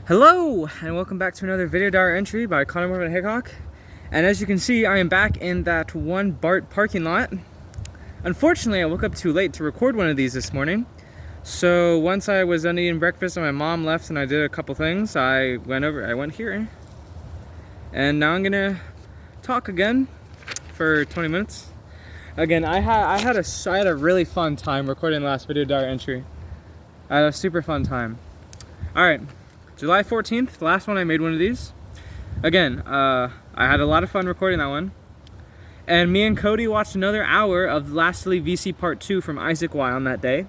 Hello, and welcome back to another video diary entry by Connor Mormon Hickok. And as you can see, I am back in that one BART parking lot. Unfortunately, I woke up too late to record one of these this morning. So once I was done eating breakfast and my mom left and I did a couple things, I went here. And now I'm gonna talk again for 20 minutes. Again, I had a really fun time recording the last video diary entry. I had a super fun time. Alright. July 14th, the last one I made one of these. Again, I had a lot of fun recording that one. And me and Cody watched another hour of Lastly VC Part 2 from Isaac Y on that day.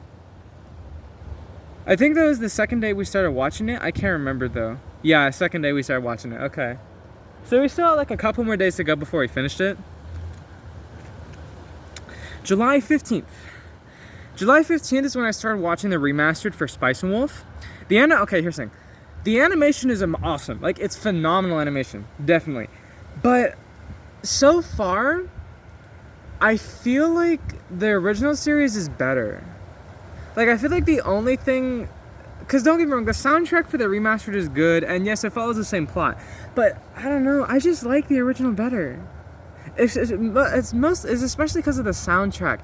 I think that was the second day we started watching it. I can't remember though. Yeah, second day we started watching it. Okay. So we still had like a couple more days to go before we finished it. July 15th. July 15th is when I started watching the remastered for Spice and Wolf. Okay, here's the thing. The animation is awesome. Like, it's phenomenal animation. Definitely. But so far, I feel like the original series is better. Like, I feel like the only thing... Because don't get me wrong, the soundtrack for the remastered is good. And yes, it follows the same plot. But, I don't know. I just like the original better. It's especially because of the soundtrack.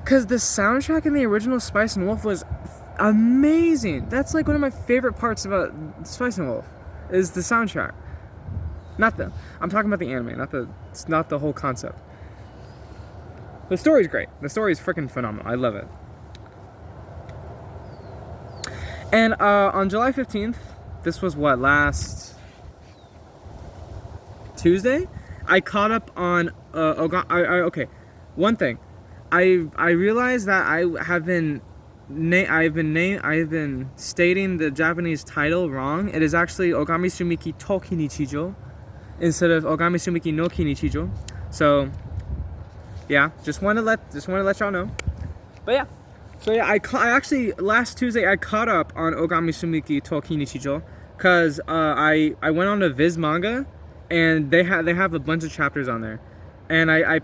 Because the soundtrack in the original Spice and Wolf was amazing. That's like one of my favorite parts about Spice and Wolf is the soundtrack. I'm talking about the anime, not the whole concept. The story's great. The story's freaking phenomenal. I love it. And on July 15th, this was what, last Tuesday? I caught up on okay. One thing. I realized that I have been stating the Japanese title wrong. It is actually Ogami Sumiki to Kinichijo instead of Ogami Sumiki no Kinichijo. So yeah, just want to let y'all know. But yeah, I actually last Tuesday I caught up on Ogami Sumiki to Kinichijo because I went on to Viz Manga and they have a bunch of chapters on there, and I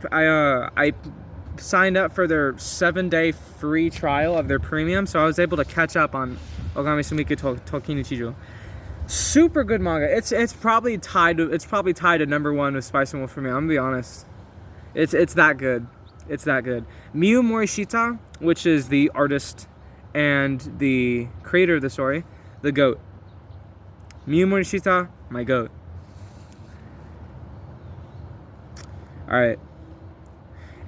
signed up for their 7-day free trial of their premium, so I was able to catch up on Ogami Sumiki to Kinichijo. Super good manga. It's probably tied to #1 with Spice and Wolf for me. I'm gonna be honest. It's that good. It's that good. Miyu Morishita, which is the artist and the creator of the story, the GOAT. Miyu Morishita, my GOAT. Alright.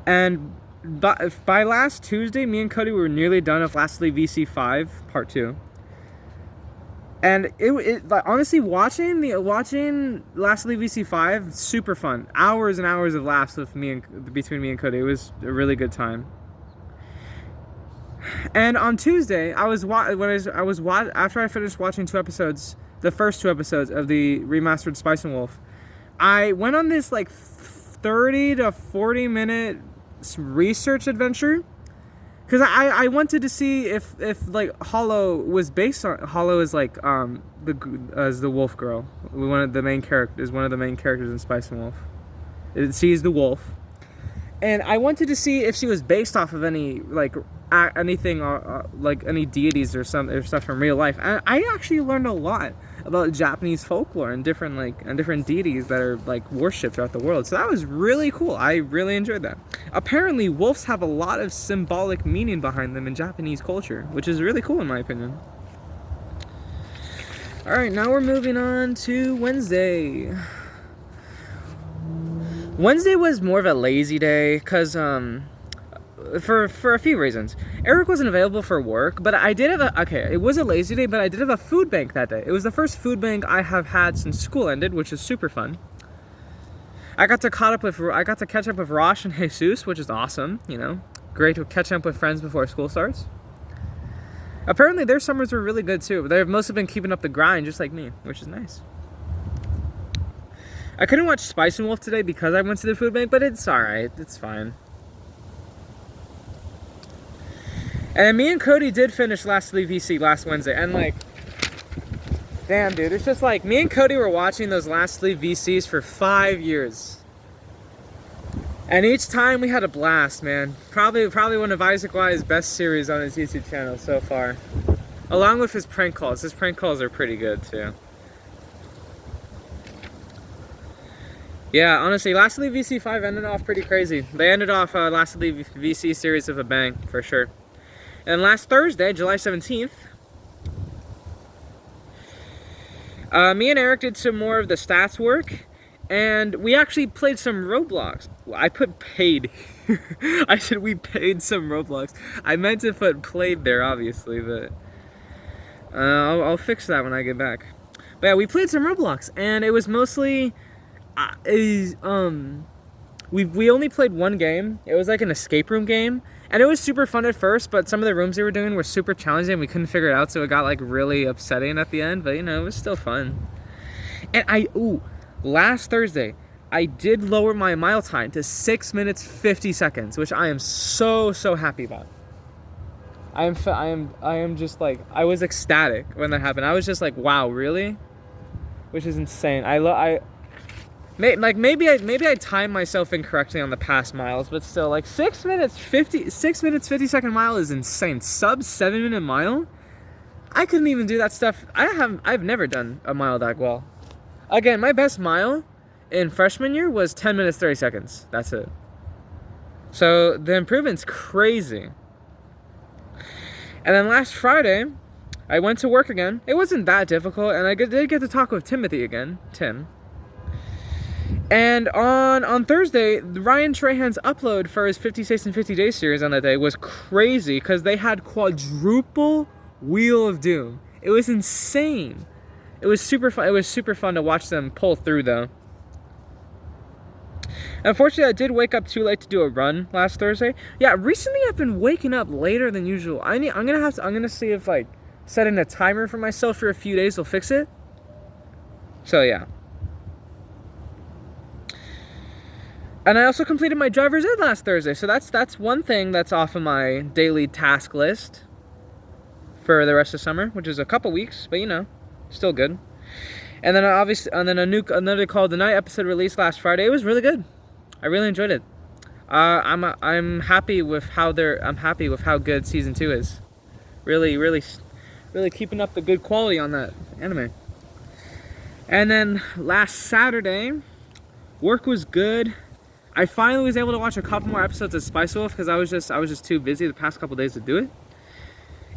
And by last Tuesday, me and Cody were nearly done with Lastly VC5 Part 2. And like, honestly, watching Lastly VC5, super fun. Hours and hours of laughs between me and Cody. It was a really good time. And on Tuesday, after I finished watching the first two episodes of the remastered Spice and Wolf, I went on this like 30 to 40 minute research adventure because I wanted to see if like Hollow was based on Hollow is like the wolf girl, one of the main characters in Spice and Wolf. She's the wolf, and I wanted to see if she was based off of any like anything like any deities or stuff from real life. And I actually learned a lot about Japanese folklore and different deities that are like worshipped throughout the world. So that was really cool. I really enjoyed that. Apparently, wolves have a lot of symbolic meaning behind them in Japanese culture, which is really cool in my opinion. All right, now we're moving on to Wednesday. Wednesday was more of a lazy day because for a few reasons. Erick wasn't available for work, but I did have it was a lazy day, but I did have a food bank that day. It was the first food bank I have had since school ended, which is super fun. I got to catch up with Rosh and Jesus, which is awesome, you know. Great to catch up with friends before school starts. Apparently their summers were really good too. They've mostly been keeping up the grind just like me, which is nice. I couldn't watch Spice and Wolf today because I went to the food bank, but it's alright, it's fine. And me and Cody did finish Lastly VC last Wednesday, and like, damn dude, it's just like, me and Cody were watching those Lastly VCs for 5 years. And each time we had a blast, man. Probably one of Isaac Y's best series on his YouTube channel so far. Along with his prank calls. His prank calls are pretty good too. Yeah, honestly, Last Elite VC5 ended off pretty crazy. They ended off Last Elite VC series with a bang, for sure. And last Thursday, July 17th, me and Eric did some more of the stats work, and we actually played some Roblox. I put paid. I said we paid some Roblox. I meant to put played there, obviously, but I'll fix that when I get back. But yeah, we played some Roblox, and it was mostly... we only played one game. It was like an escape room game, and it was super fun at first, but some of the rooms they were doing were super challenging and we couldn't figure it out, so it got like really upsetting at the end, but you know, it was still fun. And last Thursday I did lower my mile time to 6 minutes 50 seconds, which I am so happy about. I am just like, I was ecstatic when that happened. I was just like, wow, really? Which is insane. Maybe I timed myself incorrectly on the past miles, but still, like 6 minutes 50 second mile is insane. Sub 7 minute mile? I couldn't even do that stuff. I've never done a mile that well. Again, my best mile in freshman year was 10 minutes 30 seconds. That's it. So the improvement's crazy. And then last Friday, I went to work again. It wasn't that difficult, and I did get to talk with Tim. And on Thursday, Ryan Trahan's upload for his 50 States in 50 Days series on that day was crazy because they had quadruple Wheel of Doom. It was insane. It was super fun. It was super fun to watch them pull through, though. Unfortunately, I did wake up too late to do a run last Thursday. Yeah, recently I've been waking up later than usual. I'm gonna see if like setting a timer for myself for a few days will fix it. So yeah. And I also completed my driver's ed last Thursday, so that's one thing that's off of my daily task list for the rest of summer, which is a couple weeks, but you know, still good. And then another called Goodnight episode released last Friday. It was really good. I really enjoyed it. I'm happy with how good season 2 is. Really keeping up the good quality on that anime. And then last Saturday, work was good. I finally was able to watch a couple more episodes of Spice Wolf because I was just too busy the past couple days to do it.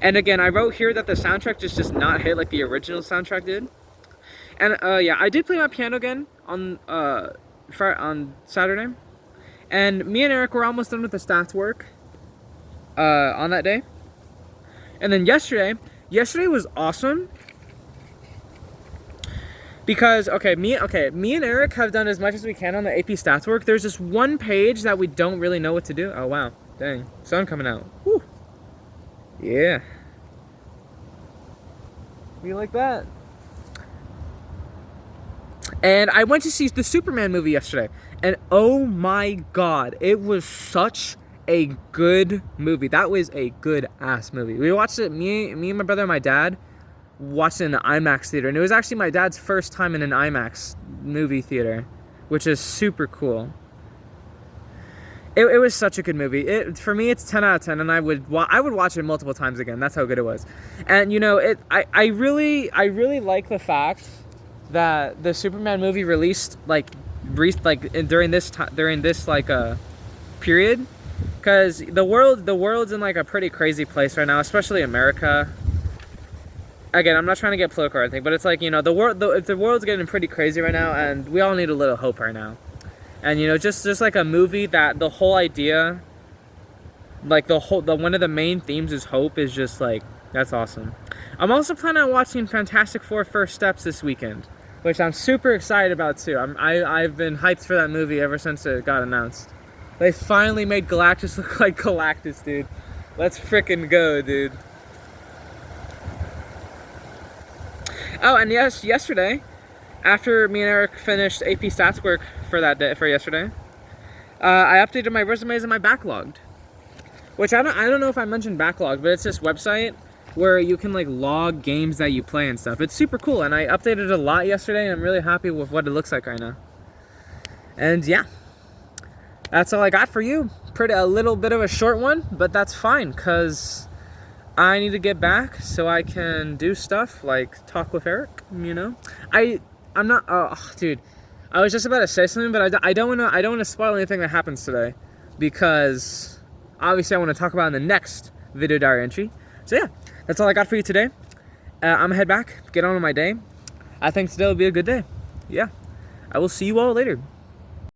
And again, I wrote here that the soundtrack just not hit like the original soundtrack did. And yeah, I did play my piano again on Saturday. And me and Eric were almost done with the stats work on that day. And then yesterday was awesome. Because, me and Eric have done as much as we can on the AP stats work. There's just one page that we don't really know what to do. Oh, wow. Dang. Sun coming out. Whew. Yeah. You like that? And I went to see the Superman movie yesterday. And oh my god, it was such a good movie. That was a good ass movie. We watched it, me and my brother and my dad watched it in the IMAX theater. And it was actually my dad's first time in an IMAX movie theater, which is super cool. It was such a good movie. For me, it's 10 out of 10, and I would watch it multiple times again. That's how good it was. And you know, I really like the fact that the Superman movie released during this period, because the world's in like a pretty crazy place right now, especially America. Again, I'm not trying to get political or anything, but it's like, you know, the world's getting pretty crazy right now, and we all need a little hope right now. And you know, just like a movie that the whole idea, like one of the main themes is hope, is just like, that's awesome. I'm also planning on watching Fantastic Four: First Steps this weekend, which I'm super excited about too. I've been hyped for that movie ever since it got announced. They finally made Galactus look like Galactus, dude. Let's frickin' go, dude. Oh, and yes, yesterday, after me and Eric finished AP stats work for yesterday, I updated my resumes and my backloggd. Which I don't know if I mentioned backloggd, but it's this website where you can like log games that you play and stuff. It's super cool, and I updated it a lot yesterday, and I'm really happy with what it looks like right now. And yeah, that's all I got for you. A little bit of a short one, but that's fine, because I need to get back so I can do stuff like talk with Eric, you know? I'm not, dude, I was just about to say something, but I don't want to spoil anything that happens today, because obviously I want to talk about it in the next video diary entry. So yeah, that's all I got for you today. I'm gonna head back, get on with my day. I think today will be a good day. Yeah, I will see you all later.